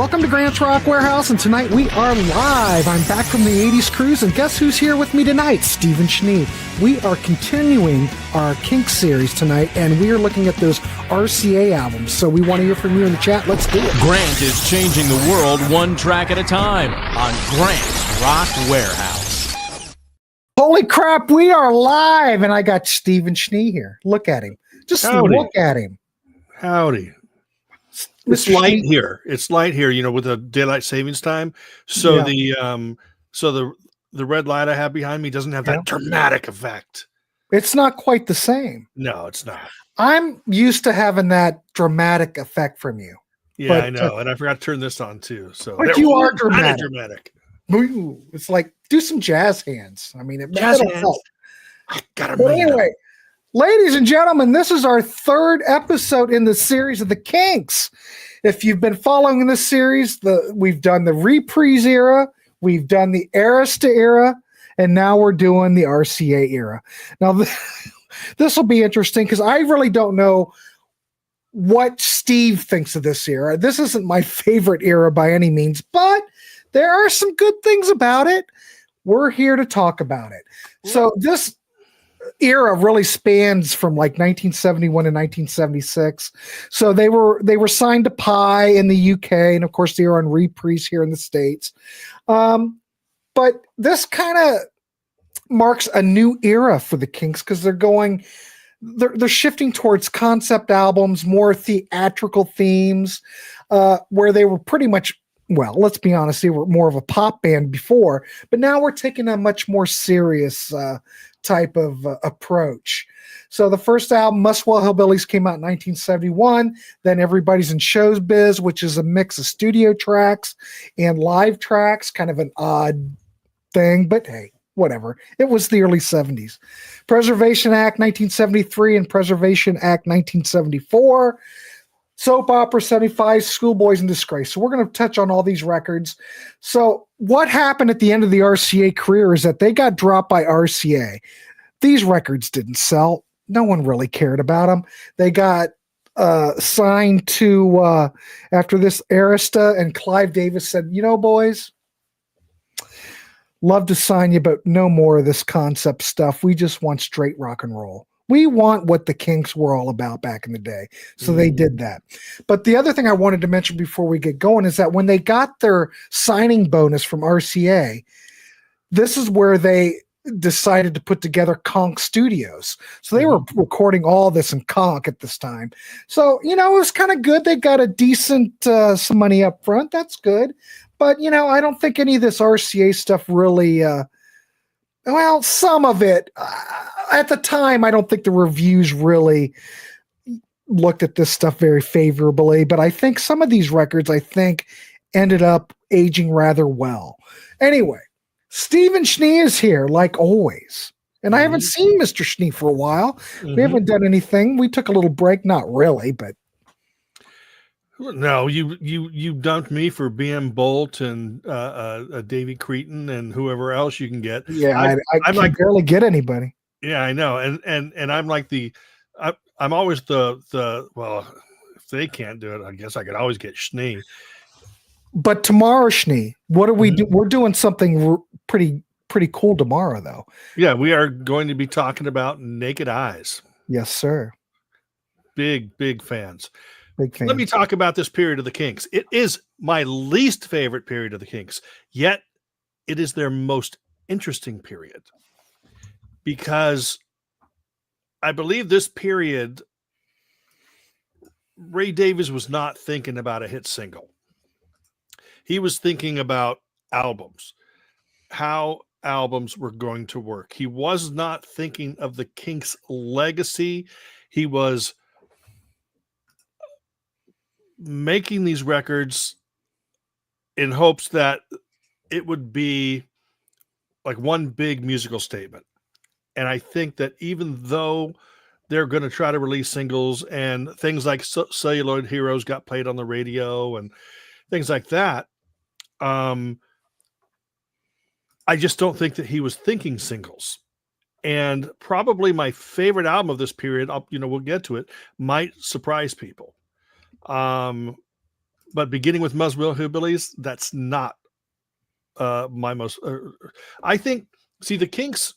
Welcome to Grant's Rock Warehouse, and tonight we are live. I'm back from the 80s cruise, and guess who's here with me tonight? Stephen Schnee. We are continuing our Kinks series tonight, and we are looking at those RCA albums. So we want to hear from you in the chat. Let's do it. Grant is changing the world one track at a time on Grant's Rock Warehouse. Holy crap, we are live, and I got Stephen Schnee here. Look at him. Just Howdy. Look at him. Howdy. It's Mr. light Schnee. here. It's light here, with the daylight savings time. So Yeah. the red light I have behind me doesn't have that dramatic effect. It's not quite the same. No, it's not. I'm used to having that dramatic effect from you. Yeah, But, I know. And I forgot to turn this on too. So But you are dramatic. dramatic. Ooh, it's like do some jazz hands. I mean, Jazz it'll hands. help. I got But anyway, ladies and gentlemen, this is our third episode in the series of the Kinks. If you've been following this series, we've done the reprise era, we've done the Arista era, and now we're doing the RCA era. Now, this will be interesting because I really don't know what Steve thinks of this era. This isn't my favorite era by any means, but there are some good things about it. We're here to talk about it. So this era really spans from like 1971 to 1976. So they were signed to Pi in the UK, and of course they were on reprise here in the States. But this kind of marks a new era for the Kinks because they're shifting towards concept albums, more theatrical themes, where they were pretty much, well, let's be honest, they were more of a pop band before, but now we're taking a much more serious type of approach. So the first album, Muswell Hillbillies, came out in 1971. Then Everybody's in Showbiz, which is a mix of studio tracks and live tracks, kind of an odd thing, but hey, whatever. It was the early 70s. Preservation Act 1973 and Preservation Act 1974. Soap Opera 75, Schoolboys, and Disgrace. So we're going to touch on all these records. So what happened at the end of the RCA career is that they got dropped by RCA. These records didn't sell. No one really cared about them. They got signed to, after this, Arista, and Clive Davis said, boys, love to sign you, but no more of this concept stuff. We just want straight rock and roll. We want what the Kinks were all about back in the day. So they did that. But the other thing I wanted to mention before we get going is that when they got their signing bonus from RCA, this is where they decided to put together Conk Studios. So they were recording all this in Conk at this time. So, it was kind of good. They got a decent some money up front. That's good. But, I don't think any of this RCA stuff really well, some of it. At the time, I don't think the reviews really looked at this stuff very favorably, but I think some of these records, ended up aging rather well. Anyway, Stephen Schnee is here, like always. And I haven't seen Mr. Schnee for a while. We haven't done anything. We took a little break. Not really, but... No, you dumped me for BM Bolt and Davy Cretin and whoever else you can get. Yeah, I can barely get anybody. Yeah, I know, and I'm like I'm always the well, if they can't do it, I guess I could always get Schnee. But tomorrow, Schnee, what are we do? We're doing something pretty cool tomorrow, though. Yeah, we are going to be talking about Naked Eyes. Yes, sir. Big fans. Big fan. Let me talk about this period of the Kinks. It is my least favorite period of the Kinks, yet it is their most interesting period because I believe this period, Ray Davies was not thinking about a hit single. He was thinking about albums, how albums were going to work. He was not thinking of the Kinks' legacy. He was making these records in hopes that it would be like one big musical statement. And I think that even though they're going to try to release singles and things like Celluloid Heroes got played on the radio and things like that, I just don't think that he was thinking singles. And probably my favorite album of this period, we'll get to it, might surprise people. but beginning with Muswell Hillbillies, that's not my most. I think. See, the Kinks,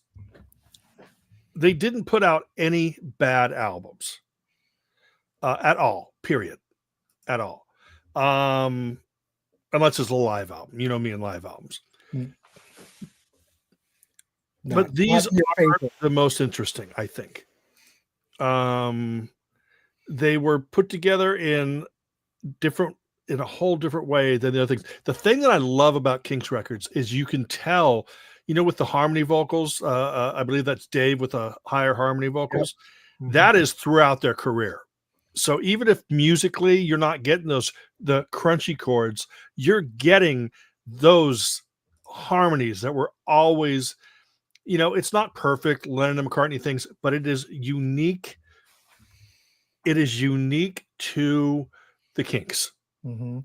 they didn't put out any bad albums at all. Period. At all. Unless it's a live album. You know me and live albums. No, But these not your are favorite. the most interesting, I think. They were put together in a whole different way than the other things. The thing that I love about Kinks records is you can tell, with the harmony vocals. I believe that's Dave with the higher harmony vocals. Yep. That is throughout their career. So even if musically you're not getting the crunchy chords, you're getting those harmonies that were always, it's not perfect Lennon and McCartney things, but it is unique. It is unique to the Kinks. Mm-hmm.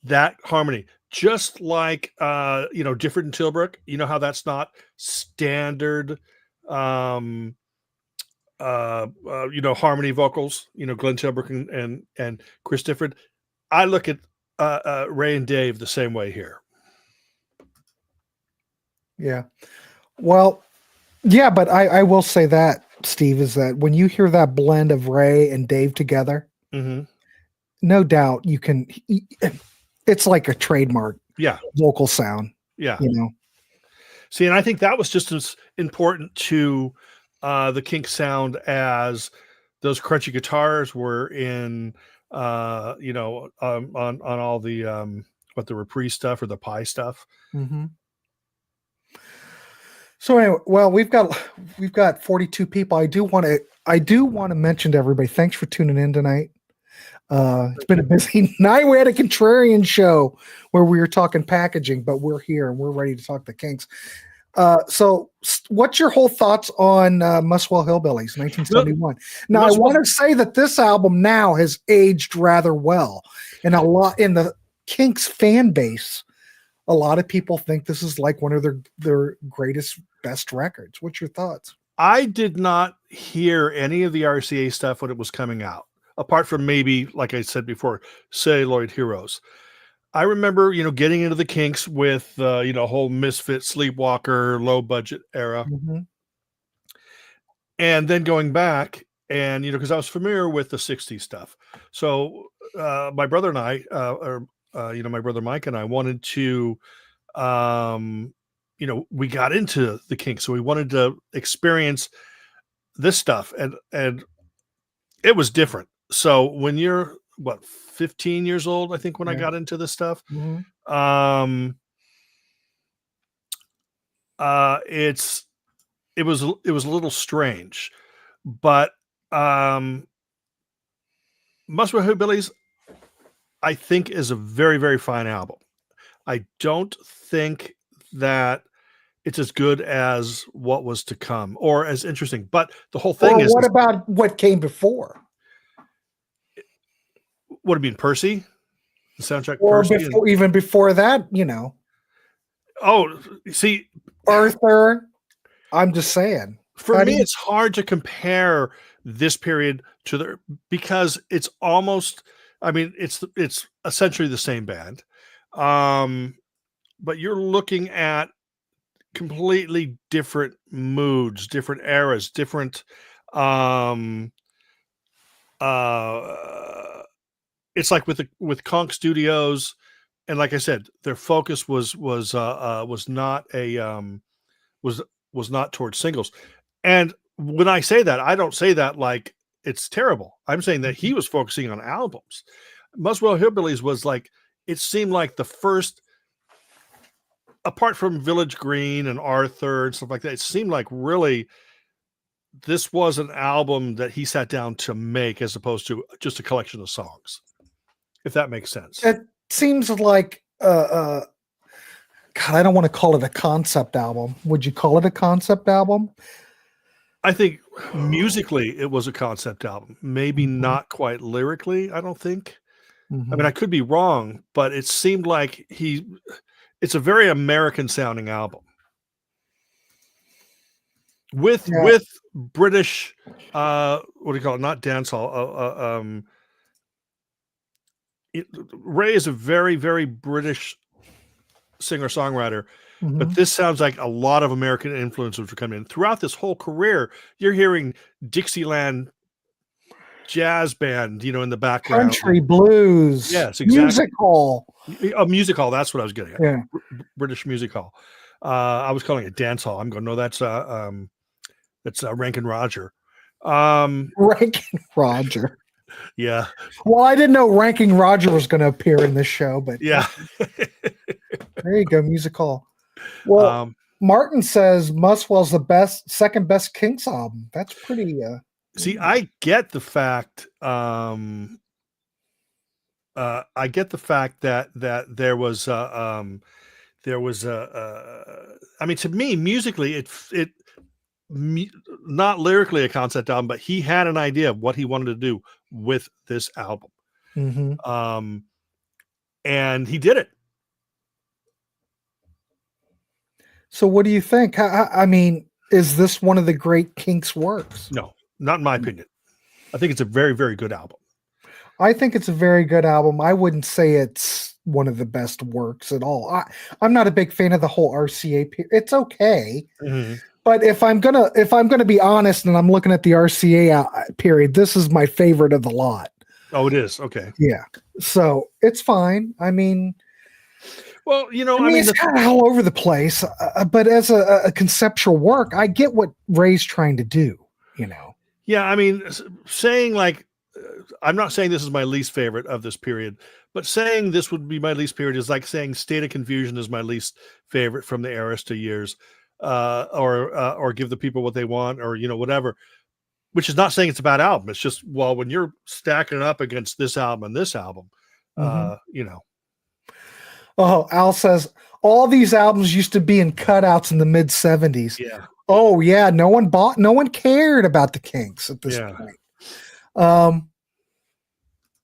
That harmony, just like Difford and Tilbrook, how that's not standard harmony vocals, Glenn Tilbrook and Chris Difford. I look at Ray and Dave the same way here. Yeah. Well, yeah, but I will say that, Steve, is that when you hear that blend of Ray and Dave together, no doubt it's like a trademark vocal sound. Yeah. See, and I think that was just as important to the Kinks sound as those crunchy guitars were in on all the the reprise stuff or the pie stuff. Mm-hmm. So anyway, well, we've got 42 people. I do want to mention to everybody, thanks for tuning in tonight. It's been a busy night. We had a contrarian show where we were talking packaging, but we're here and we're ready to talk the Kinks. So what's your whole thoughts on Muswell Hillbillies, 1971? Now, I want to say that this album now has aged rather well, and a lot in the Kinks fan base. A lot of people think this is like one of their greatest, best records. What's your thoughts? I did not hear any of the RCA stuff when it was coming out, apart from maybe, like I said before, Celluloid Heroes. I remember, getting into the Kinks with, whole Misfit, Sleepwalker, low budget era. Mm-hmm. And then going back and, because I was familiar with the 60s stuff. So my brother and I, my brother Mike and I wanted to, we got into the Kinks. So we wanted to experience this stuff. And it was different. So when you're, 15 years old, I think, when I got into this stuff. Mm-hmm. It was a little strange, but Muswell Hillbillies, I think, is a very, very fine album. I don't think that it's as good as what was to come or as interesting, but the whole thing is. What about what came before? What do you mean, Percy? The soundtrack, or Percy, even before that, Oh, see, Arthur. I'm just saying. For me, it's hard to compare this period to because it's almost. I mean, it's essentially the same band, but you're looking at completely different moods, different eras, different. It's like with Conch Studios, and like I said, their focus was not towards singles. And when I say that, I don't say that like it's terrible. I'm saying that he was focusing on albums. Muswell Hillbillies was like, it seemed like the first, apart from Village Green and Arthur and stuff like that, it seemed like really this was an album that he sat down to make as opposed to just a collection of songs. If that makes sense. It seems like, God, I don't want to call it a concept album. Would you call it a concept album? I think musically it was a concept album. Maybe not quite lyrically, I don't think. Mm-hmm. I mean, I could be wrong, but it seemed like it's a very American sounding album. With British, what do you call it? Not dancehall. Ray is a very, very British singer-songwriter, but Mhm. this sounds like a lot of American influences were coming in. Throughout this whole career, you're hearing Dixieland jazz band, in the background. Country, blues, Yes, exactly. music hall. A music hall, that's what I was getting at. Yeah. British music hall. I was calling it dance hall. I'm going, no, that's Rankin Roger. Ranking Roger. Yeah. Well, I didn't know Ranking Roger was going to appear in this show, but Yeah. there you go, music hall. Well, Martin says Muswell's the second best Kinks album. That's pretty. See, I get the fact. I get the fact that there was I mean, to me, musically, not lyrically a concept album, but he had an idea of what he wanted to do with this album. Mhm. And he did it. So, what do you think? I mean, is this one of the great Kinks works? No, not in my opinion. I think it's a very, very good album. I think it's a very good album. I wouldn't say it's one of the best works at all. I'm not a big fan of the whole RCA period. It's okay, but if I'm gonna be honest, and I'm looking at the RCA period, this is my favorite of the lot. Oh, it is. Okay. Yeah, so it's fine. I mean, well, it's kind of all over the place, but as a conceptual work, I get what Ray's trying to do. Yeah, I mean, saying like, I'm not saying this is my least favorite of this period, but saying this would be my least period is like saying State of Confusion is my least favorite from the RCA Years, or Give the People What They Want, or whatever. Which is not saying it's a bad album. It's just, well, when you're stacking it up against this album and this album, Oh, Al says all these albums used to be in cutouts in the mid '70s. Yeah. Oh yeah, no one cared about the Kinks at this point.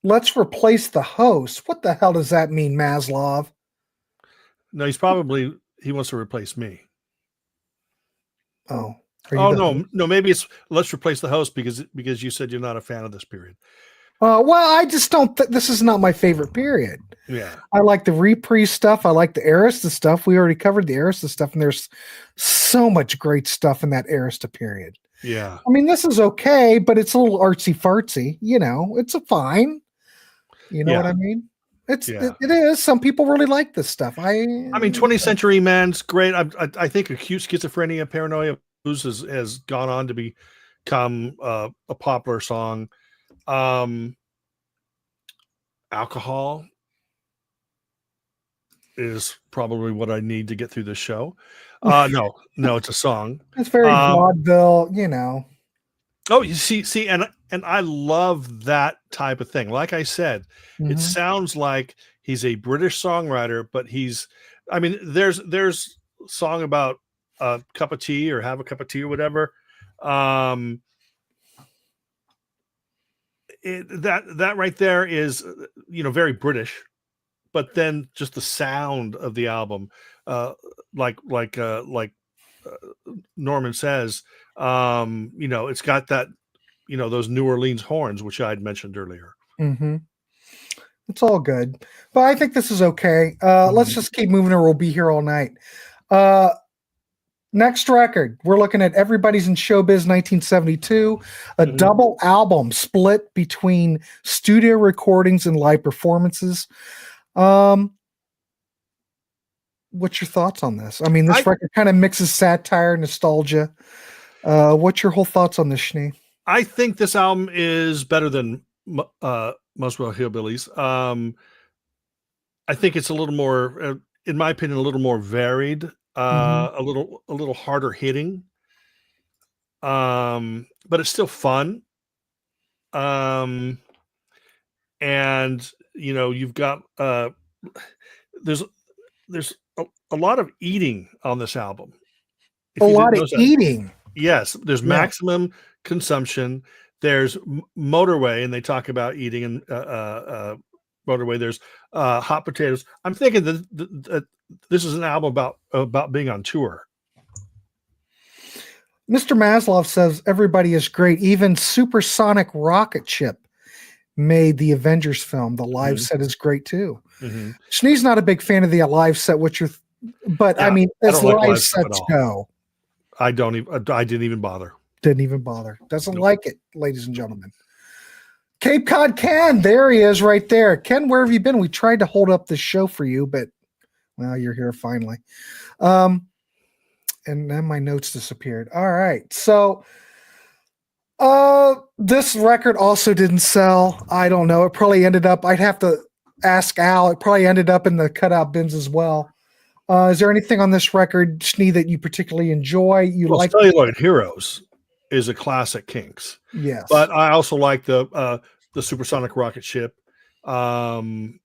Let's replace the host. What the hell does that mean, Maslov? No, he wants to replace me. Oh. No, maybe it's let's replace the host because you said you're not a fan of this period. Well, I just don't. This is not my favorite period. Yeah, I like the reprise stuff. I like the Arista stuff. We already covered the Arista stuff, and there's so much great stuff in that Arista period. Yeah, I mean, this is okay, but it's a little artsy fartsy. It's a fine. You know what I mean? It is. Some people really like this stuff. I mean, 20th Century Man's great. I think Acute Schizophrenia, Paranoia Blues has gone on to become a popular song. Alcohol is probably what I need to get through this show. No, it's a song. It's very vaudeville, Oh, you see, and I love that type of thing. Like I said, it sounds like he's a British songwriter, but there's a song about a cup of tea or have a cup of tea or whatever. That right there is, very British, but then just the sound of the album, like Norman says, it's got that, those New Orleans horns, which I had mentioned earlier. It's all good, but I think this is okay. Let's just keep moving or we'll be here all night. Next record, we're looking at Everybody's in Showbiz 1972, a double album split between studio recordings and live performances. What's your thoughts on this? I mean, this record kind of mixes satire, nostalgia. What's your whole thoughts on this, Schnee? I think this album is better than Muswell Hillbillies. I think it's a little more, in my opinion, a little more varied. A little harder hitting, but it's still fun. And you've got there's a lot of eating on this album. A lot of eating. Yes, there's maximum consumption. There's Motorway, and they talk about eating and Motorway. There's hot potatoes. I'm thinking that this is an album about being on tour. Mr. Maslov says everybody is great, even Supersonic Rocket Ship. made the Avengers film. The live set is great too. Schnee's not a big fan of the live set, but I mean, as live sets go, I didn't even bother. Doesn't like it, ladies and gentlemen. Cape Cod Ken, there he is right there. Ken, where have you been? We tried to hold up the show for you, but well, you're here finally. And then my notes disappeared. All right. So this record also didn't sell. I don't know. It probably ended up, I'd have to ask Al. It probably ended up in the cutout bins as well. Is there anything on this record, Schnee, that you particularly enjoy? Celluloid Heroes is a classic Kinks. Yes. But I also like the supersonic rocket ship. And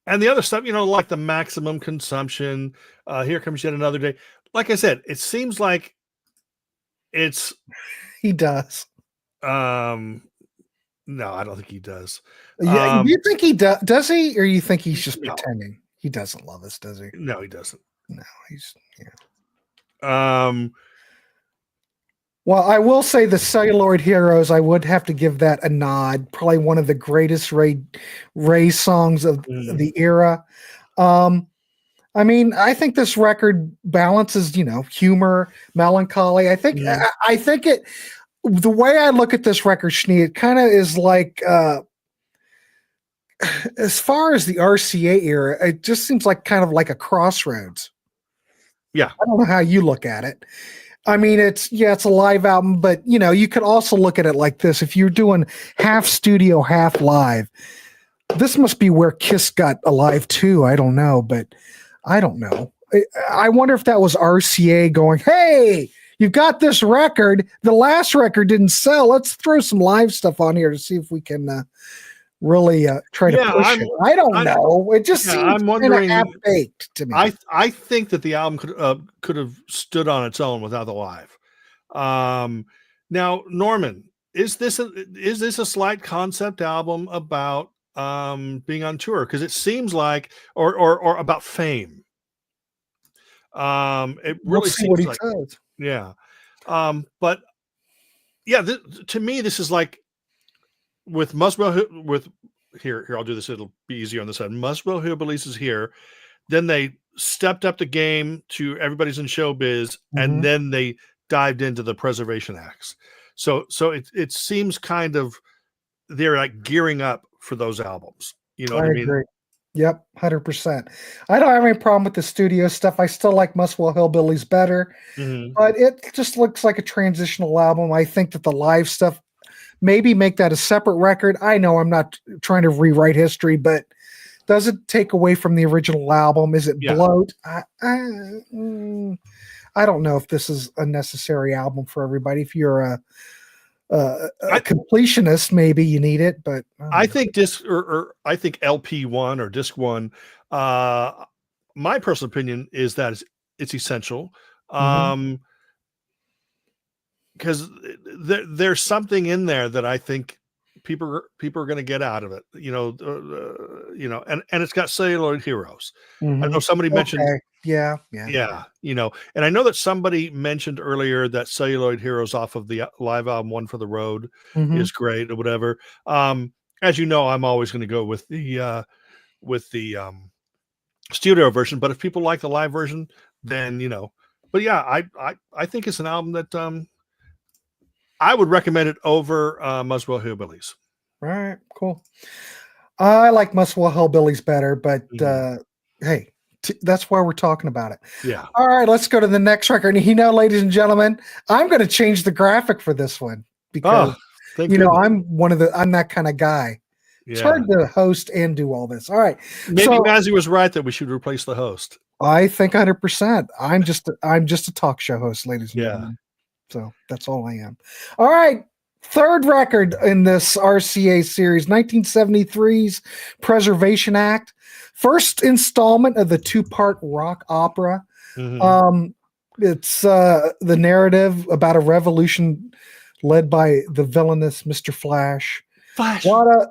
the other stuff, like the maximum consumption. Here Comes Yet Another Day. Like I said, it seems like he does. No, I don't think he does. Yeah, you think he does? Does he, or you think he's just pretending? He doesn't love us, does he? No, he doesn't. No, he's Well, I will say the Celluloid Heroes, I would have to give that a nod. Probably one of the greatest Ray songs of the era. I mean, I think this record balances, humor, melancholy. I think it, the way I look at this record, Schnee, it kind of is like, as far as the RCA era, it just seems like kind of like a crossroads. Yeah. I don't know how you look at it. I mean, it's a live album, but you could also look at it like this. If you're doing half studio, half live, this must be where Kiss got alive too. I don't know, but I don't know. I wonder if that was RCA going, hey, you've got this record. The last record didn't sell. Let's throw some live stuff on here to see if we can really try to push it. I don't know. It just seems kind of half-baked to me. I think that the album could have stood on its own without the live. Now, Norman, is this a slight concept album about being on tour? Because it seems like, or about fame. It really seems like, yeah. But yeah, to me, this is like, with Muswell, here, I'll do this. It'll be easier on this side. Muswell Hillbillies is here. Then they stepped up the game to Everybody's in Showbiz, and then they dived into the Preservation Acts. So it seems kind of they're like gearing up for those albums. You know what I mean? Agree. Yep, 100%. I don't have any problem with the studio stuff. I still like Muswell Hillbillies better, but it just looks like a transitional album. I think that the live stuff, maybe make that a separate record. I know I'm not trying to rewrite history, but does it take away from the original album? Is it bloat? I don't know if this is a necessary album for everybody. If you're a completionist, maybe you need it, but I think I think LP1 or disc 1. My personal opinion is that it's essential. Because there's something in there that I think people are going to get out of it, and it's got Celluloid Heroes. I know somebody mentioned, and I know that somebody mentioned earlier that Celluloid Heroes off of the live album One for the Road is great or whatever. As you know, I'm always going to go with the studio version, but if people like the live version, then but yeah, I think it's an album that I would recommend it over Muswell Hillbillies. All right, cool. I like Muswell Hillbillies better, but hey, that's why we're talking about it. Yeah. All right, let's go to the next record. And ladies and gentlemen, I'm going to change the graphic for this one because I'm that kind of guy. Yeah. It's hard to host and do all this. All right. Maybe Mazzy was right that we should replace the host. I think 100%. I'm just a talk show host, ladies and gentlemen. So that's all I am. All right. Third record in this RCA series, 1973's Preservation Act. First installment of the 2-part rock opera. It's the narrative about a revolution led by the villainous Mr. Flash. A lot of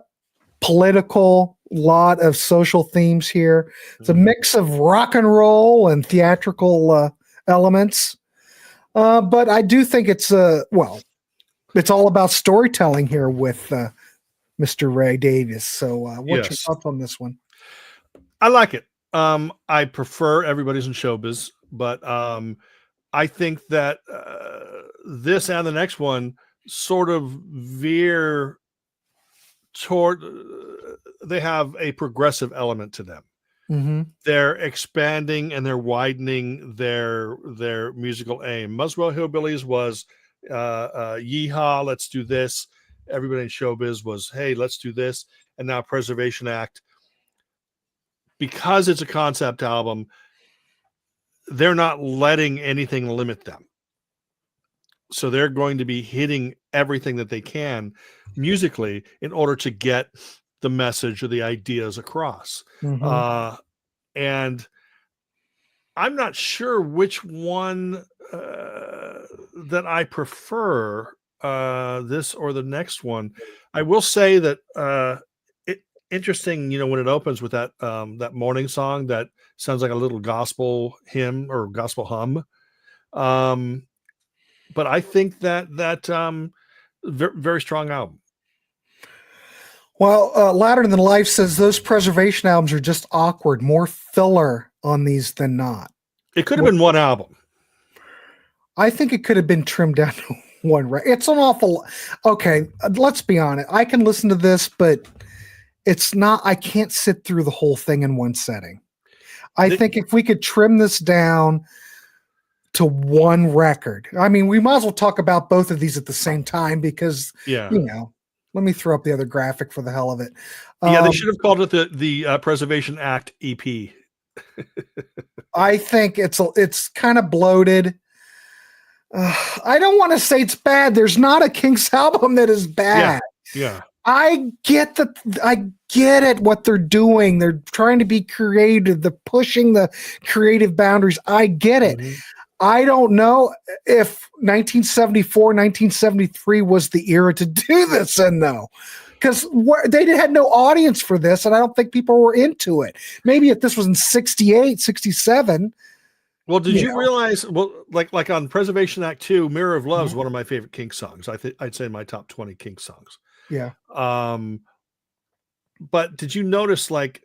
political, lot of social themes here. It's a mix of rock and roll and theatrical elements. But I do think it's all about storytelling here with Mr. Ray Davis. So what's your Yes. thoughts on this one? I like it. I prefer Everybody's in Showbiz, but I think that this and the next one sort of veer toward they have a progressive element to them. Mm-hmm. They're expanding and they're widening their musical aim. Muswell Hillbillies was yeehaw, let's do this. Everybody in Showbiz was, hey, let's do this. And now Preservation Act, because it's a concept album, they're not letting anything limit them. So they're going to be hitting everything that they can musically in order to get the message or the ideas across. Mm-hmm. And I'm not sure which one that I prefer, this or the next one. I will say that interesting, when it opens with that that morning song that sounds like a little gospel hymn or gospel hum. But I think that very, very strong album. Well, Louder Than Life says those Preservation albums are just awkward, more filler on these than not. It could have been one album. I think it could have been trimmed down to one. It's an awful. Okay, let's be honest. I can listen to this, but it's not. I can't sit through the whole thing in one setting. I think if we could trim this down to one record, I mean, we might as well talk about both of these at the same time because, let me throw up the other graphic for the hell of it. Yeah, they should have called it the Preservation Act EP. I think it's kind of bloated. I don't want to say it's bad. There's not a Kinks album that is bad. Yeah. I get it, what they're doing. They're trying to be creative. They're pushing the creative boundaries. I get it. Mm-hmm. I don't know if 1974, 1973 was the era to do this in, though, because they had no audience for this, and I don't think people were into it. Maybe if this was in 68, 67. Well, did you realize, like on Preservation Act 2, Mirror of Love is one of my favorite Kinks songs. I'd say my top 20 Kinks songs. Yeah. But did you notice, like,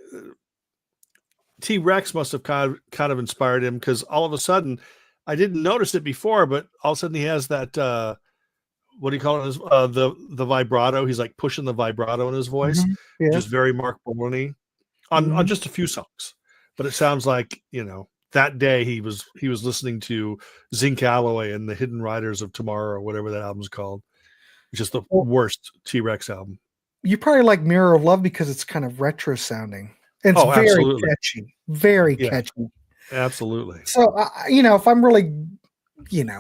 T-Rex must have kind of inspired him, because all of a sudden, I didn't notice it before, but all of a sudden he has that, what do you call it? The vibrato. He's like pushing the vibrato in his voice, which is very Mark Bolony on just a few songs. But it sounds like, that day he was listening to Zinc Alloway and the Hidden Riders of Tomorrow, or whatever that album's called, which is the worst T-Rex album. You probably like Mirror of Love because it's kind of retro sounding. It's very catchy, very catchy. Absolutely. So, if I'm really,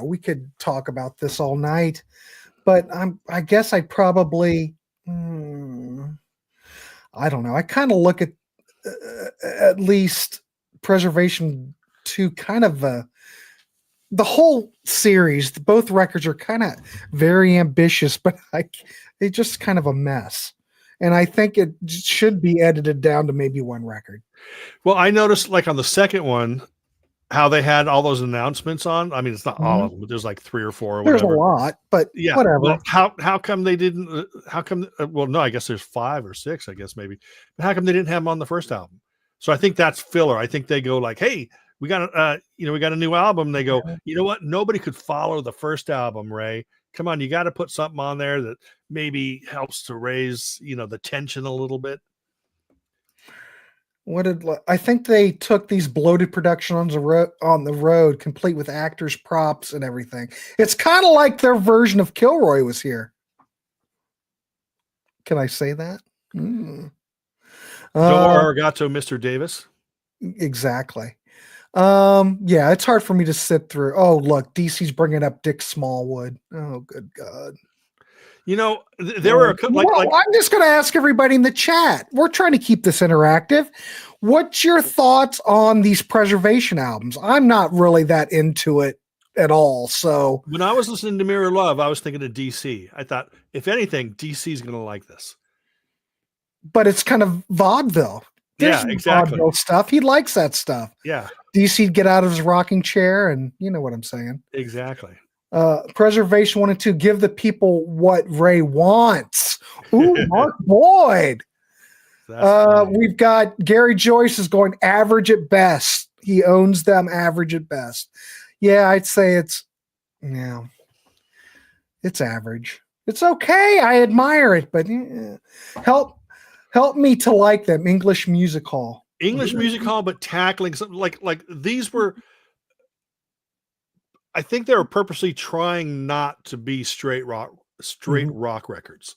we could talk about this all night, but I guess I probably, I don't know. I kind of look at least Preservation 2 kind of the whole series. Both records are kind of very ambitious, but it's just kind of a mess. And I think it should be edited down to maybe one record. Well, I noticed, like, on the second one, how they had all those announcements on. I mean, it's not all of them, but there's like 3 or 4 or whatever. There's a lot, but whatever. Well, how come they didn't? How come? Well, no, I guess there's 5 or 6, I guess maybe. But how come they didn't have them on the first album? So I think that's filler. I think they go like, hey, we got we got a new album. They go, you know what? Nobody could follow the first album, Ray. Come on, you got to put something on there that maybe helps to raise, the tension a little bit. I think they took these bloated productions on the road, complete with actors, props, and everything. It's kind of like their version of Kilroy was here. Can I say that? Joe Arigato, Mr. Davis. Exactly. Yeah, it's hard for me to sit through. Oh, look, DC's bringing up Dick Smallwood. Oh, good God. There were I'm just going to ask everybody in the chat. We're trying to keep this interactive. What's your thoughts on these Preservation albums? I'm not really that into it at all. So when I was listening to Mirror Love, I was thinking of DC. I thought, if anything, DC's going to like this. But it's kind of vaudeville. There's exactly. Vaudeville stuff. He likes that stuff. Yeah. DC'd get out of his rocking chair, and you know what I'm saying. Exactly. Preservation 1 and 2, give the people what Ray wants. Ooh, Mark Boyd. That's funny. We've got Gary Joyce is going average at best. He owns them average at best. Yeah, I'd say it's average. It's okay. I admire it, but help me to like them. English Music Hall. English Music Hall, but tackling something like these were. I think they were purposely trying not to be straight rock records.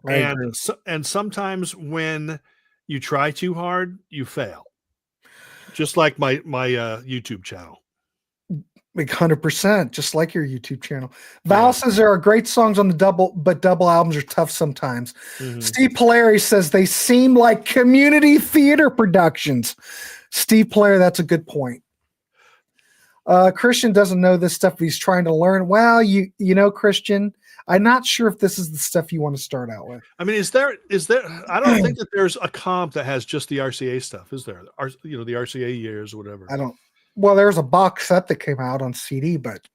And sometimes when you try too hard, you fail. Just like my YouTube channel. Like 100%, just like your YouTube channel. Val says there are great songs on the double albums are tough sometimes. Steve Polari says they seem like community theater productions. Steve Polari, that's a good point. Christian doesn't know this stuff, but he's trying to learn. Well, you know, Christian, I'm not sure if this is the stuff you want to start out with. I mean, is there? I don't think that there's a comp that has just the RCA stuff, is there? The RCA Years or whatever. I don't. Well, there's a box set that came out on CD, but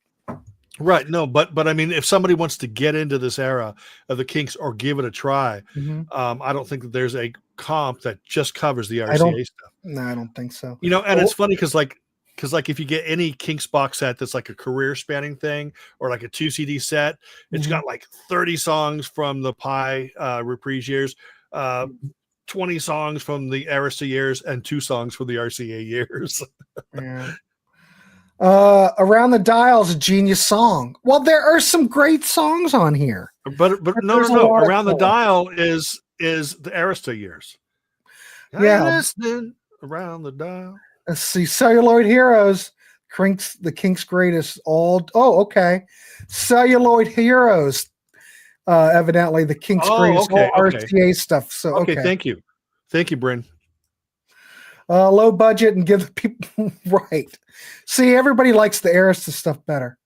right. No, but I mean, if somebody wants to get into this era of the Kinks or give it a try, I don't think that there's a comp that just covers the RCA stuff. No, I don't think so. You know, and it's funny because if you get any Kinks box set that's like a career spanning thing or like a 2 CD set, it's got like 30 songs from the Pie reprise years, 20 songs from the RCA Years, and 2 songs from the RCA Years. Yeah. Around the Dial's a genius song. Well, there are some great songs on here. But no. Around the Dial is the RCA Years. Yeah. Listening around the dial. Let's see. Celluloid Heroes. The Kinks' greatest. Okay. Celluloid Heroes. Evidently the Kinks' greatest RCA stuff. So okay. Thank you, Bryn. Low budget and give the people right. See, everybody likes the Arista stuff better.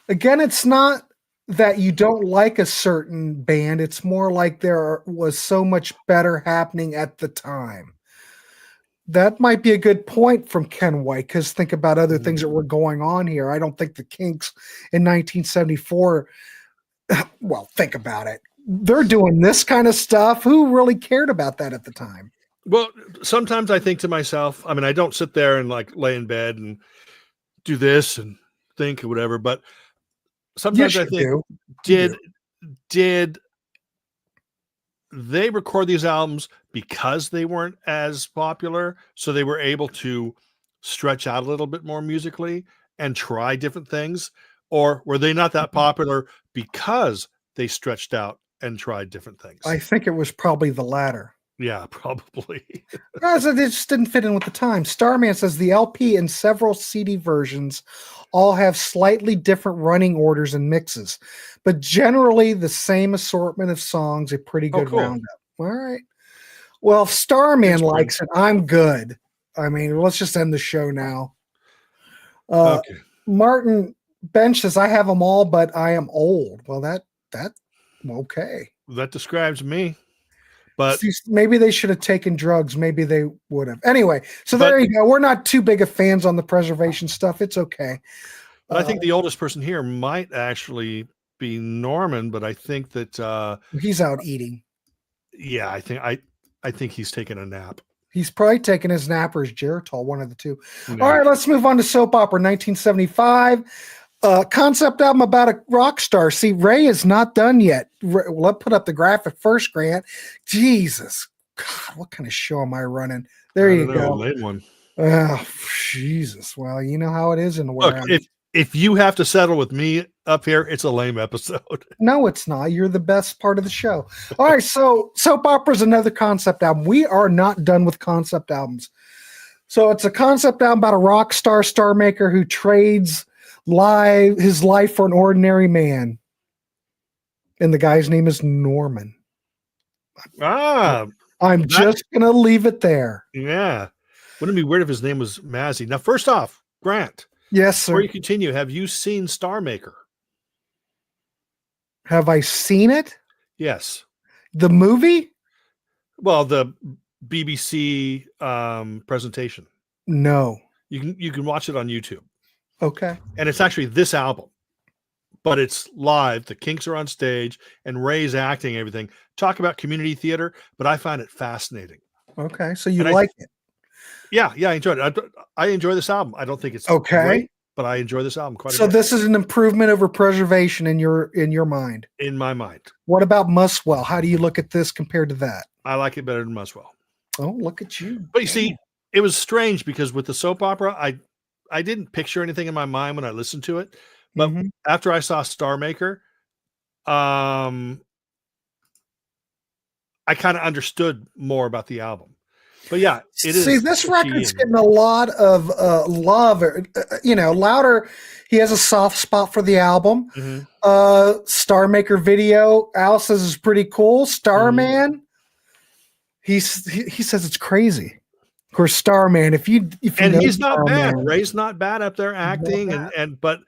Again, it's not that you don't like a certain band. It's more like there was so much better happening at the time. That might be a good point from Ken White, because think about other things that were going on here. I don't think the Kinks in 1974, well, think about it. They're doing this kind of stuff. Who really cared about that at the time? Well, sometimes I think to myself, I mean, I don't sit there and like lay in bed and do this and think or whatever, but sometimes I think, did they record these albums because they weren't as popular, so they were able to stretch out a little bit more musically and try different things? Or were they not that popular because they stretched out and tried different things? I think it was probably the latter. Yeah, probably. It just didn't fit in with the time. Starman says the LP and several CD versions all have slightly different running orders and mixes, but generally the same assortment of songs, a pretty good roundup. All right. Well, if Starman likes it, I'm good. I mean, let's just end the show now. Okay. Martin Bench says, I have them all, but I am old. Well, okay. That describes me. But maybe they should have taken drugs. Maybe they would have. Anyway, so there you go. We're not too big of fans on the preservation stuff. It's okay. But I think the oldest person here might actually be Norman, but I think that he's out eating. Yeah, I think he's taking a nap. He's probably taking his nap or his Geritol, one of the two. No. All right, let's move on to Soap Opera 1975. Concept album about a rock star. See, Ray is not done yet. Let's put up the graphic first, Grant. Jesus. God, what kind of show am I running? There you go. Late one. Oh, Jesus. Well, you know how it is in the world. If you have to settle with me up here, it's a lame episode. No, it's not. You're the best part of the show. All right, so Soap Opera is another concept album. We are not done with concept albums. So it's a concept album about a rock star maker who trades his life for an ordinary man, and the guy's name is Norman. I'm just gonna leave it there. Yeah, wouldn't it be weird if his name was Mazzy? Now, first off, Grant. Yes, sir. Before you continue, have you seen Star Maker? Have I seen it? Yes. The movie? Well, the BBC presentation. No. You can watch it on YouTube. Okay. And it's actually this album. but it's live. The Kinks are on stage and Ray's acting, everything. Talk about community theater, but I find it fascinating. Okay, so you And like it. Yeah, I enjoyed it. I enjoy this album. I don't think it's Okay. great, but I enjoy this album quite a So bit. this is an improvement over Preservation in your mind. In my mind. What about Muswell? How do you look at this compared to that? I like it better than Muswell. Oh, look at you. But you see, it was strange because with the soap opera, I didn't picture anything in my mind when I listened to it. But after I saw Star Maker, I kind of understood more about the album. But yeah, it is. See, this record's getting a lot of love. Louder. He has a soft spot for the album. Star Maker video, Al says is pretty cool. Starman, he says it's crazy. Of course, Starman. If you and know he's not Starman, bad. Ray's not bad up there acting, but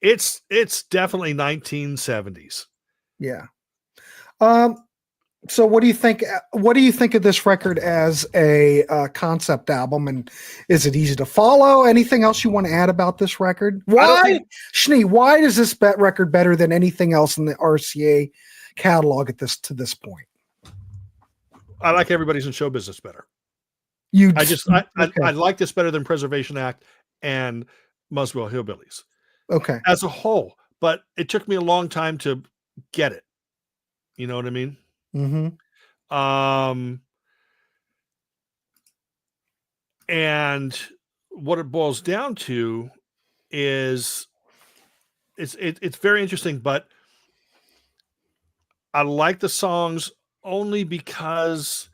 it's definitely 1970s. Yeah. So what do you think? What do you think of this record as a concept album? And is it easy to follow? Anything else you want to add about this record? Why, Schnee? Why is this record better than anything else in the RCA catalog to this point? I like Everybody's in Show Business better. I like this better than Preservation Act and Muswell Hillbillies. Okay, as a whole, but it took me a long time to get it. You know what I mean? And what it boils down to is it's very interesting, but I like the songs only because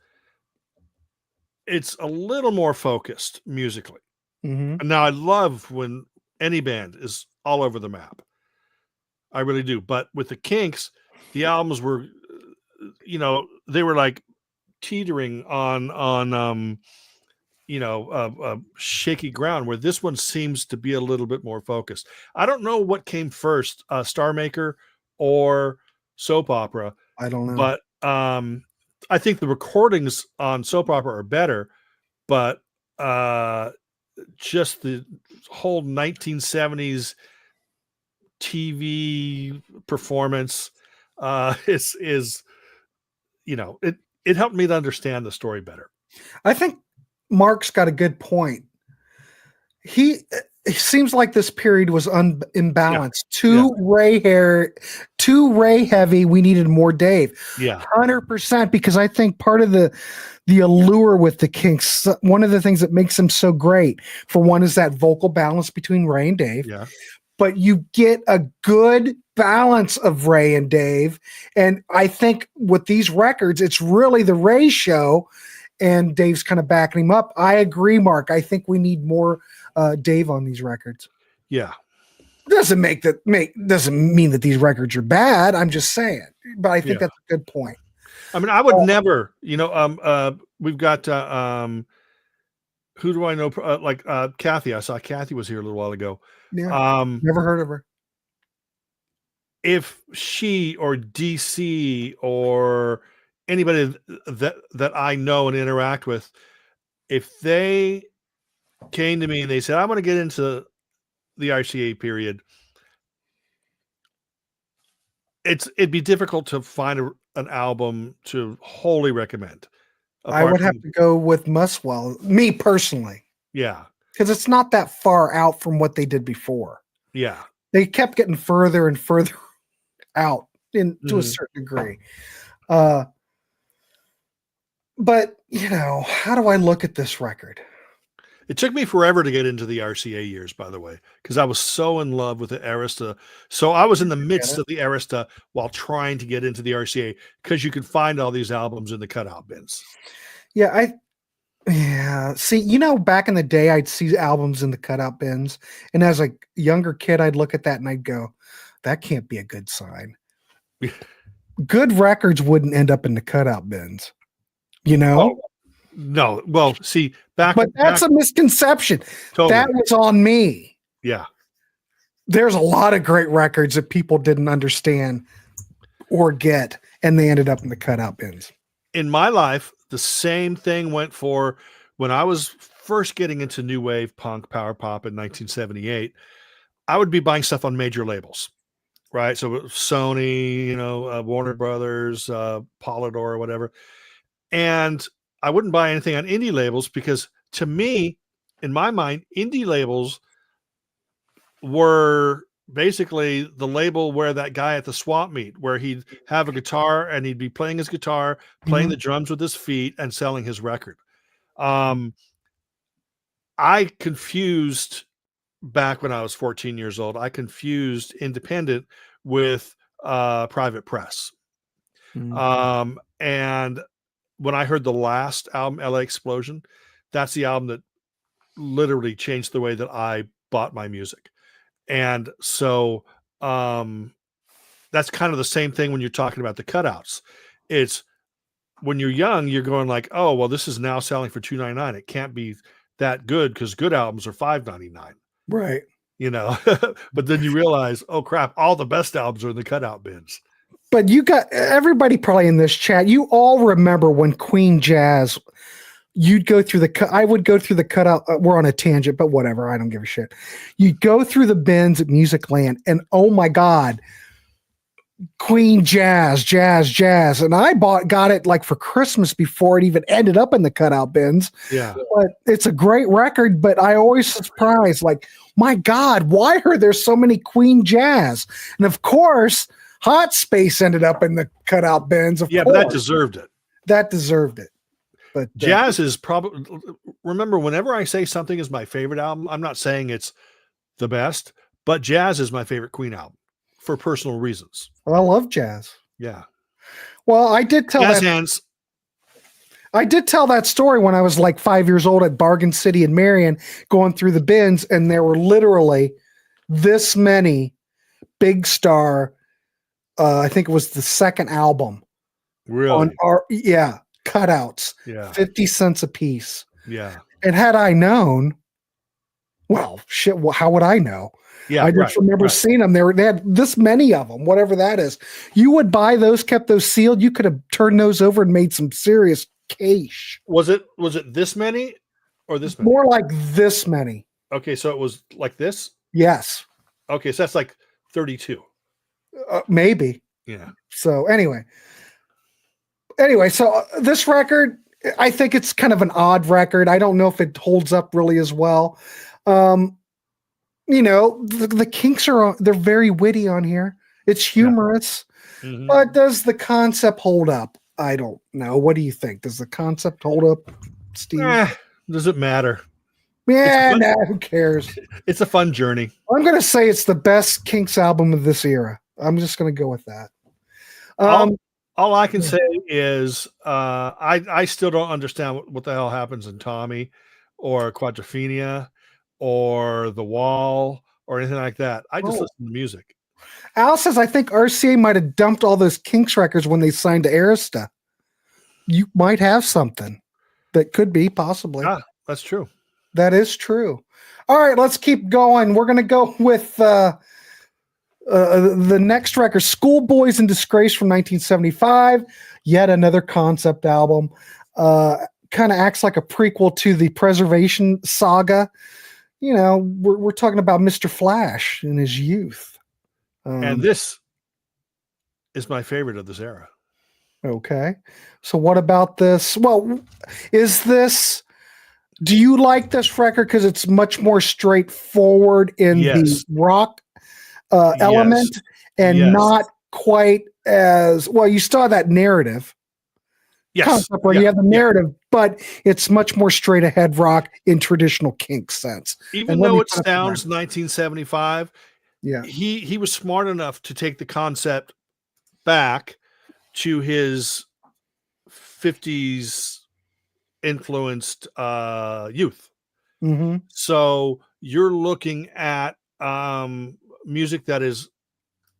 it's a little more focused musically. Now I love when any band is all over the map. I really do. But with the Kinks, the albums were, they were like teetering on shaky ground, where this one seems to be a little bit more focused. I don't know what came first, Star Maker or soap opera. I don't know. But I think the recordings on soap opera are better, but just the whole 1970s TV performance is it helped me to understand the story better. I think Mark's got a good point. It seems like this period was imbalanced. Too Ray heavy. We needed more Dave. 100%. Because I think part of the allure with the Kinks, one of the things that makes them so great, for one, is that vocal balance between Ray and Dave. Yeah. But you get a good balance of Ray and Dave. And I think with these records, it's really the Ray show, and Dave's kind of backing him up. I agree, Mark. I think we need more Dave on these records. Yeah. Doesn't mean that these records are bad. I'm just saying. But I think that's a good point. I mean, I would never, we've got who do I know? Kathy. I saw Kathy was here a little while ago. Yeah. Never heard of her. If she or DC or anybody that I know and interact with, if they came to me and they said, I want to get into the RCA period, it'd be difficult to find an album to wholly recommend. I would have to go with Muswell, me personally. Yeah. Because it's not that far out from what they did before. Yeah. They kept getting further and further out to a certain degree. But, how do I look at this record? It took me forever to get into the RCA Years, by the way, because I was so in love with the Arista. So I was in the midst of the Arista while trying to get into the RCA, because you could find all these albums in the cutout bins. Yeah. See, back in the day, I'd see albums in the cutout bins. And as a younger kid, I'd look at that and I'd go, that can't be a good sign. Good records wouldn't end up in the cutout bins, Oh, no. Well, see, but that's a misconception. Totally. That was on me. Yeah. There's a lot of great records that people didn't understand or get, and they ended up in the cutout bins. In my life, the same thing went for when I was first getting into new wave punk, power pop in 1978. I would be buying stuff on major labels. right? So Sony, Warner Brothers, Polydor, or whatever. And I wouldn't buy anything on indie labels because, to me, in my mind, indie labels were basically the label where that guy at the swap meet, where he'd have a guitar and he'd be playing his guitar, playing the drums with his feet, and selling his record. I confused, back when I was 14 years old, I confused independent with private press. And when I heard the last album, LA Explosion, that's the album that literally changed the way that I bought my music. And so that's kind of the same thing when you're talking about the cutouts. It's when you're young, you're going like, oh, well, this is now selling for $2.99. It can't be that good because good albums are $5.99. Right. But then you realize, oh crap, all the best albums are in the cutout bins. But you got everybody probably in this chat. You all remember when Queen Jazz, you'd go through I would go through the cutout. We're on a tangent, but whatever. I don't give a shit. You'd go through the bins at Musicland and oh my God, Queen Jazz. And I got it like for Christmas before it even ended up in the cutout bins. Yeah. But it's a great record, but I always surprised, like, my God, why are there so many Queen Jazz? And of course, Hot Space ended up in the cutout bins. Of course. But that deserved it. That deserved it. But Jazz is probably, remember, whenever I say something is my favorite album, I'm not saying it's the best, but Jazz is my favorite Queen album for personal reasons. Well, I love Jazz. Yeah. Well, I did tell Jazz that. hands. I did tell that story when I was like 5 years old at Bargain City in Marion, going through the bins, and there were literally this many Big Star. I think it was the second album. Really? Cutouts. Yeah. 50 cents a piece. Yeah. And had I known, well, shit, how would I know? Yeah. I just remember seeing them. They had this many of them, whatever that is. You would buy those, kept those sealed. You could have turned those over and made some serious cash. Was it this many or this many? More like this many. Okay, so it was like this? Yes. Okay, so that's like 32. Maybe. Yeah. So anyway, so this record, I think it's kind of an odd record. I don't know if it holds up really as well. The Kinks they're very witty on here. It's humorous, but does the concept hold up? I don't know. What do you think? Does the concept hold up, Steve? Does it matter? Yeah, who cares? It's a fun journey. I'm going to say it's the best Kinks album of this era. I'm just going to go with that. All I can say is I still don't understand what the hell happens in Tommy or Quadrophenia or The Wall or anything like that. I just listen to music. Al says, I think RCA might have dumped all those Kinks records when they signed to Arista. You might have something that could be possibly. Yeah, that's true. That is true. All right, let's keep going. We're going to go with the next record, Schoolboys and Disgrace from 1975. Yet another concept album. Kind of acts like a prequel to the Preservation saga. We're talking about Mr. Flash in his youth. And this is my favorite of this era. Okay. So what about this? Well, do you like this record because it's much more straightforward in the rock element and not quite as, well, you still have that narrative. Yes. Concept where you have the narrative, but it's much more straight ahead rock in traditional Kinks sense. Even though it sounds 1975, he was smart enough to take the concept back to his 50s influenced youth. So you're looking at music that is,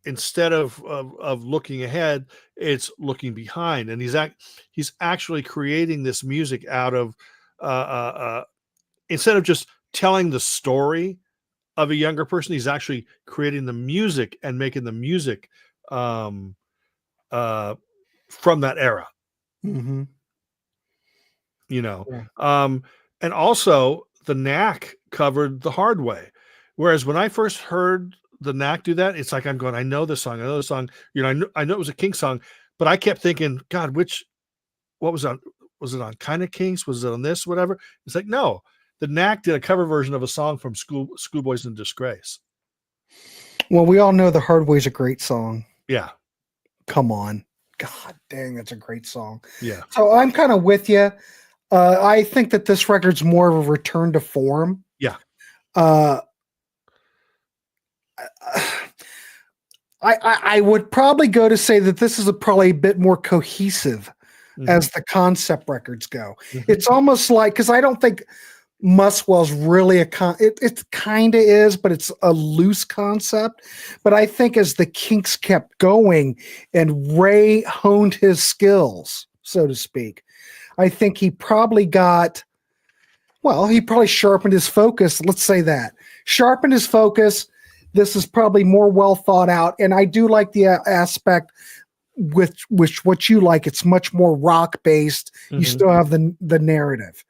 instead of looking ahead, it's looking behind, and he's actually creating this music out of instead of just telling the story of a younger person, he's actually creating the music and making the music from that era. And also the Knack covered The Hard Way, whereas when I first heard the Knack do that, it's like I'm going, I know this song, I know this song. You know, I know it was a Kinks song, but I kept thinking, God, what was on? Was it on kind of Kinks? Was it on this? Whatever. It's like, no, the Knack did a cover version of a song from Schoolboys and Disgrace. Well, we all know The Hard Way's a great song. Yeah. Come on. God dang, that's a great song. Yeah. So I'm kind of with you. I think that this record's more of a return to form. Yeah. I would probably go to say that this is probably a bit more cohesive as the concept records go. It's almost like, because I don't think Muswell's really it kind of is, but it's a loose concept. But I think as the Kinks kept going and Ray honed his skills, so to speak, I think he probably sharpened his focus. Let's say that. Sharpened his focus. This is probably more well thought out. And I do like the aspect with what you like. It's much more rock based. You still have the narrative.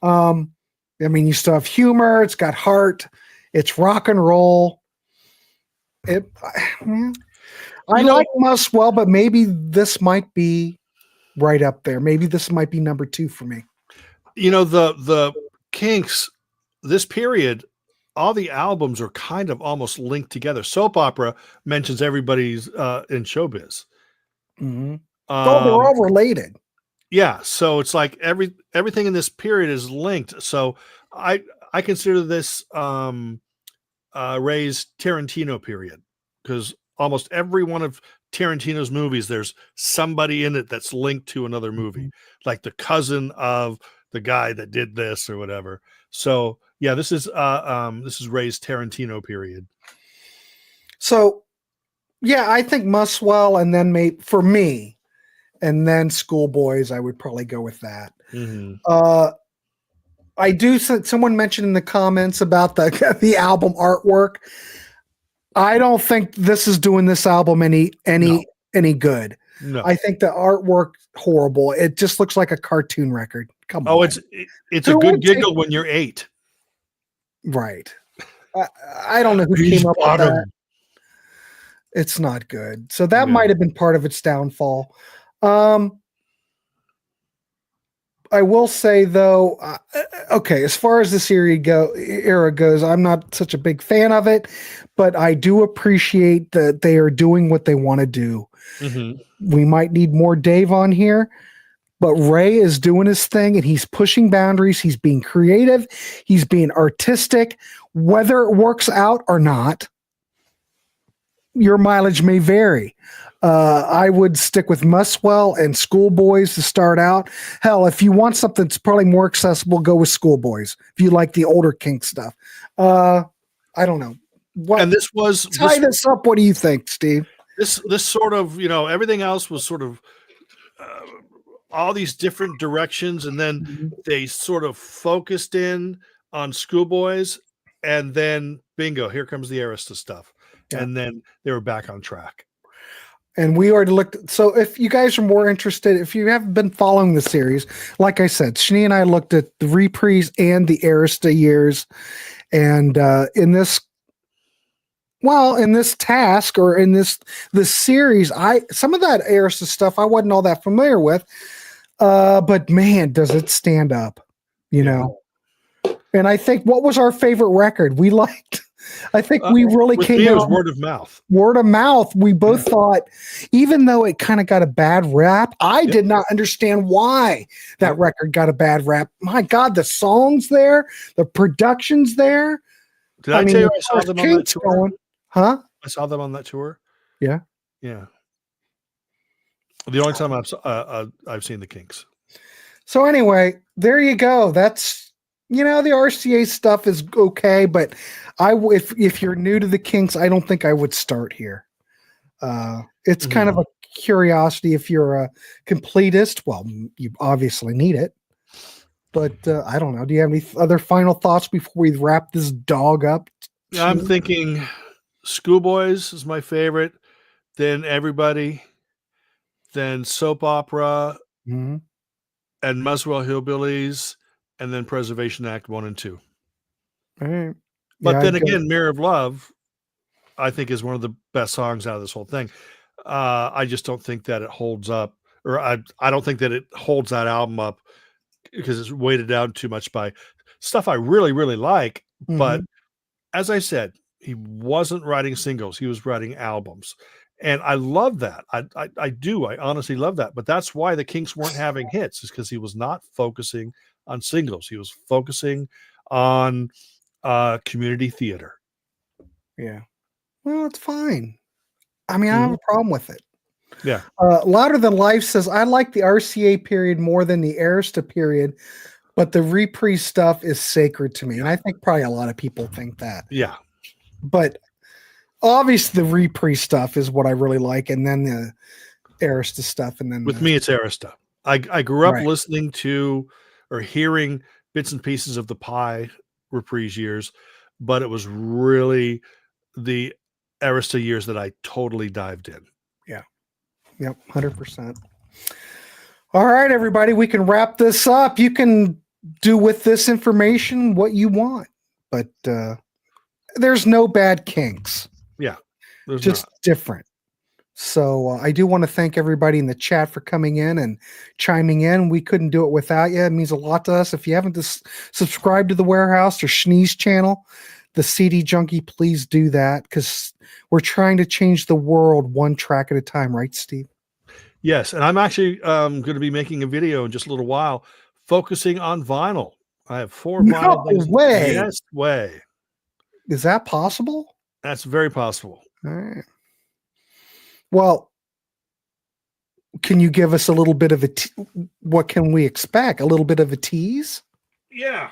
I mean, you still have humor. It's got heart. It's rock and roll. I like Muswell, but maybe this might be right up there. Maybe this might be number 2 for me. You know, the Kinks, this period, all the albums are kind of almost linked together. Soap Opera mentions everybody's in Showbiz. They're all related. Yeah, so it's like everything in this period is linked. So I consider this Ray's Tarantino period, because almost every one of Tarantino's movies, there's somebody in it that's linked to another movie, like the cousin of the guy that did this or whatever. So yeah, this is Ray's Tarantino period. So yeah, I think Muswell, and then for me, and then Schoolboys, I would probably go with that. I do. Someone mentioned in the comments about the album artwork. I don't think this is doing this album any good. No. I think the artwork horrible. It just looks like a cartoon record. Come on. Oh, it's a good giggle when you're 8. Right. I don't know who came up with that. It's not good. So that might have been part of its downfall. I will say though, okay, as far as this era goes, I'm not such a big fan of it, but I do appreciate that they are doing what they want to do. We might need more Dave on here, but Ray is doing his thing and he's pushing boundaries. He's being creative. He's being artistic. Whether it works out or not, your mileage may vary. I would stick with Muswell and Schoolboys to start out. Hell, if you want something that's probably more accessible, go with Schoolboys. If you like the older Kinks stuff, I don't know. And this was tie this up. What do you think, Steve? This sort of, everything else was sort of all these different directions, and then they sort of focused in on Schoolboys, and then bingo, here comes the Arista stuff, and then they were back on track. And we already looked. So if you guys are more interested, if you haven't been following the series, like I said, Schnee and I looked at the reprise and the Arista years. And in this task, or in this series, some of that Arista stuff I wasn't all that familiar with. But man, does it stand up, And I think, what was our favorite record we liked? I think we really came out word of mouth. Word of mouth. We both thought, even though it kind of got a bad rap, I did not understand why that record got a bad rap. My God, the songs there, the production's there. Did I tell you I saw them on that tour? Huh? I saw them on that tour. Yeah. Yeah. The only time I've seen the Kinks. So anyway, there you go. That's, the RCA stuff is okay, but if you're new to the Kinks, I don't think I would start here. It's kind of a curiosity. If you're a completist, well, you obviously need it. But I don't know. Do you have any other final thoughts before we wrap this dog up? I'm thinking Schoolboys is my favorite, then Everybody, then Soap Opera, and Muswell Hillbillies, and then Preservation Act 1 and 2. All right. But then again, Mirror of Love I think is one of the best songs out of this whole thing. I just don't think that it holds up, or I don't think that it holds that album up because it's weighted down too much by stuff I really, really like. But as I said, he wasn't writing singles, he was writing albums. And I love that. I do. I honestly love that. But that's why the Kinks weren't having hits, is because he was not focusing on singles. He was focusing on community theater. Yeah. Well, it's fine. I mean, I don't have a problem with it. Yeah. Louder Than Life says, I like the RCA period more than the Arista period, but the reprise stuff is sacred to me. And I think probably a lot of people think that. Yeah. But obviously the reprise stuff is what I really like, and then the Arista stuff. And then with me, it's Arista. I grew up Right. listening to or hearing bits and pieces of the Pie reprise years, but it was really the Arista years that I totally dived in. Yep, 100%. All right, everybody, we can wrap this up. You can do with this information what you want, but there's no bad Kinks. Yeah, there's Just not. different. So I do want to thank everybody in the chat for coming in and chiming in. We couldn't do it without you. It means a lot to us. If you haven't subscribed to the Warehouse or Schnee's channel, the CD Junkie, please do that, because we're trying to change the world one track at a time, right, Steve? Yes, and I'm actually going to be making a video in just a little while focusing on vinyl. I have 4 vinyl things. Way. Yes, way. Is that possible? That's very possible. All right. Well, can you give us a little bit of what can we expect? A little bit of a tease? Yeah.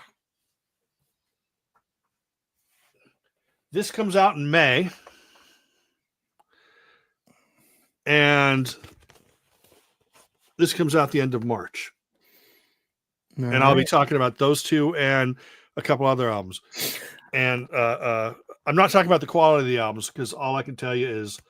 This comes out in May. And this comes out the end of March. And I'll be talking about those two and a couple other albums. And I'm not talking about the quality of the albums, because all I can tell you is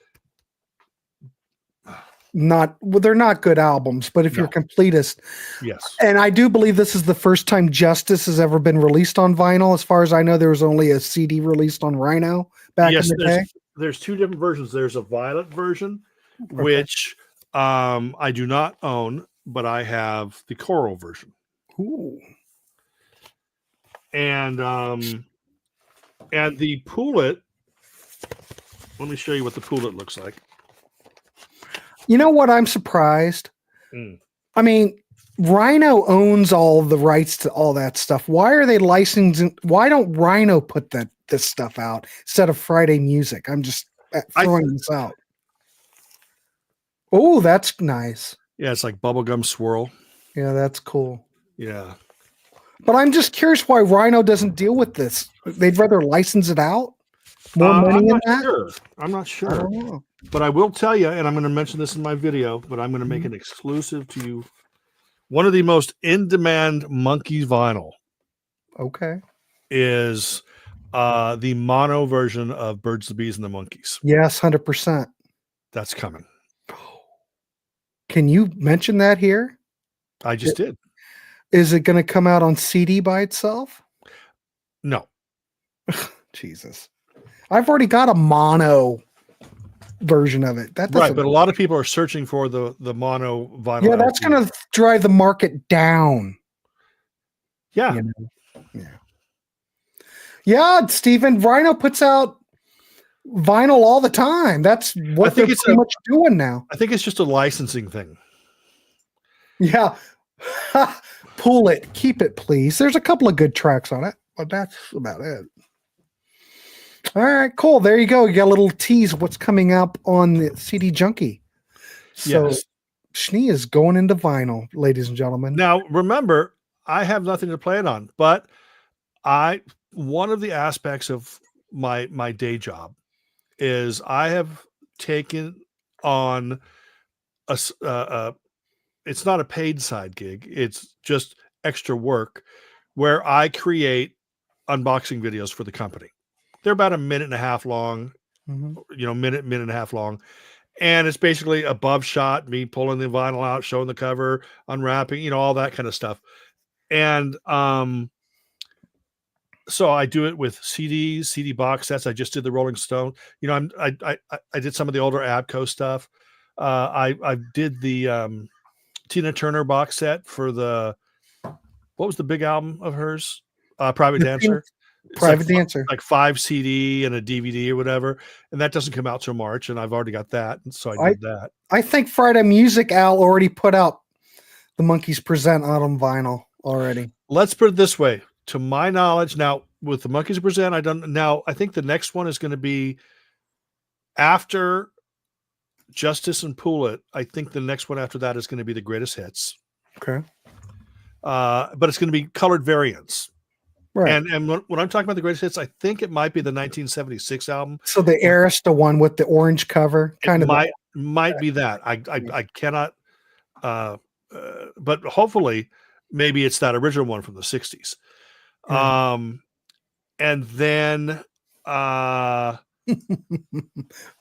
they're not good albums, but if you're a completist, yes. And I do believe this is the first time Justice has ever been released on vinyl. As far as I know, there was only a CD released on Rhino back in the day. There's 2 different versions. There's a violet version, which I do not own, but I have the coral version. Ooh. And the Poulet, let me show you what the Poulet looks like. You know what? I'm surprised. I mean, Rhino owns all the rights to all that stuff. Why are they licensing? Why don't Rhino put this stuff out instead of Friday Music? I'm just throwing this out. Oh, that's nice. Yeah, it's like bubblegum swirl. Yeah, that's cool. Yeah. But I'm just curious why Rhino doesn't deal with this. They'd rather license it out. More money in that? Sure. I'm not sure. I don't know. But I will tell you, and I'm going to mention this in my video, but I'm going to make an exclusive to you. One of the most in-demand Monkeys vinyl is the mono version of Birds, the Bees, and the Monkeys. Yes, 100%. That's coming. Can you mention that here? I just did. Is it going to come out on CD by itself? No. Jesus. I've already got a mono version of it. That right, but a lot of people are searching for the mono vinyl. Yeah, that's going to drive the market down. Yeah. You know? Yeah, Stephen, Rhino puts out vinyl all the time. That's what they're pretty much doing now. I think it's just a licensing thing. Yeah. Pull it. Keep it, please. There's a couple of good tracks on it, but that's about it. All right, cool. There you go. You got a little tease of what's coming up on the CD Junkie. So yes. Schnee is going into vinyl, ladies and gentlemen. Now, remember, I have nothing to plan on, but one of the aspects of my day job is I have taken on it's not a paid side gig. It's just extra work where I create unboxing videos for the company. They're about 1.5 minutes long, minute and a half long. And it's basically above shot, me pulling the vinyl out, showing the cover, unwrapping, all that kind of stuff. And So I do it with CDs, CD box sets. I just did the Rolling Stone. You know, I did some of the older Abco stuff. I did the Tina Turner box set for what was the big album of hers? Private Dancer. Private Dancer. Like 5 CD and a DVD or whatever. And that doesn't come out till March, and I've already got that. And so I did that. I think Friday Music Al already put out the Monkees Present on vinyl already. Let's put it this way. To my knowledge, now with the Monkees Present, I think the next one is going to be after Justice and Pull It. I think the next one after that is going to be the Greatest Hits. Okay. But it's going to be colored variants. Right. And when I'm talking about the Greatest Hits, I think it might be the 1976 album. So the Arista one with the orange cover, kind of might be that. I cannot, but hopefully maybe it's that original one from the 60s. And then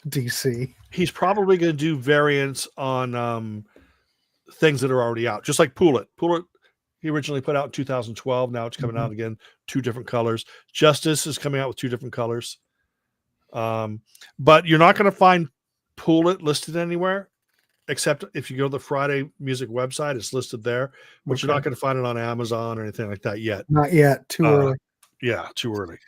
DC. He's probably going to do variants on things that are already out, just like Pull It. Pull It, he originally put out in 2012. Now it's coming out again, 2 different colors. Justice is coming out with 2 different colors. But you're not going to find Pull It listed anywhere, except if you go to the Friday Music website, it's listed there, but you're not going to find it on Amazon or anything like that yet. Not yet. Too early. Yeah, too early.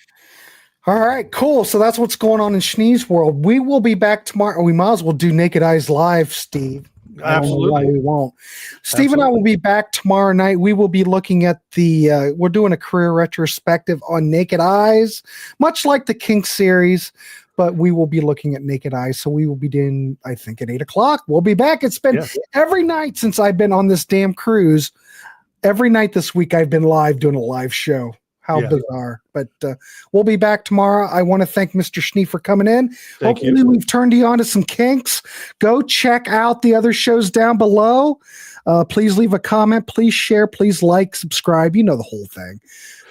All right, cool. So that's what's going on in Schnee's world. We will be back tomorrow. We might as well do Naked Eyes live, Steve. Absolutely. We won't. Steve and I will be back tomorrow night. We will be looking at we're doing a career retrospective on Naked Eyes, much like the Kinks series, but we will be looking at Naked Eyes. So we will be doing, I think, at 8:00. We'll be back. It's been every night since I've been on this damn cruise. Every night this week, I've been live doing a live show. How bizarre. But we'll be back tomorrow. I want to thank Mr. Schnee for coming in. Hopefully we've turned you on to some Kinks. Go check out the other shows down below. Please leave a comment. Please share. Please like, subscribe. You know the whole thing.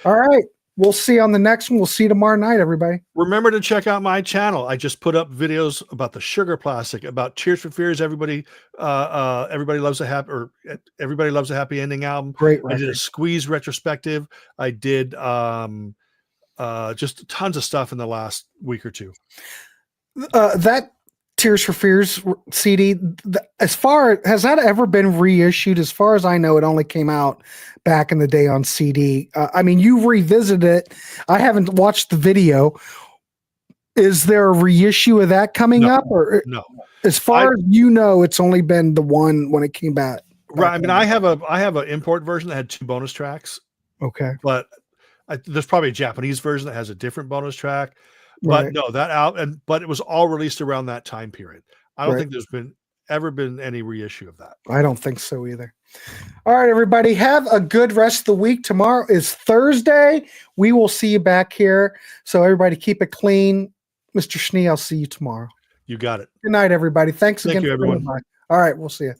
All right. We'll see you on the next one. We'll see you tomorrow night, everybody. Remember to check out my channel. I just put up videos about the Sugar Plastic, about Tears for Fears. Everybody loves a happy ending album. Great record. I did a Squeeze retrospective. I did just tons of stuff in the last week or two. That Tears for Fears CD, has that ever been reissued? As far as I know, it only came out back in the day on CD. I mean, you've revisited it. I haven't watched the video. Is there a reissue of that coming up? Or no? As far as you know, it's only been the one when it came back. Right. I mean, I have an import version that had 2 bonus tracks. Okay. But there's probably a Japanese version that has a different bonus track. But no, but it was all released around that time period. I don't think there's ever been any reissue of that. I don't think so either. All right, everybody, have a good rest of the week. Tomorrow is Thursday. We will see you back here. So everybody keep it clean. Mr. Schnee, I'll see you tomorrow. You got it. Good night, everybody. Thanks again. Thank you, everyone. All right, we'll see you.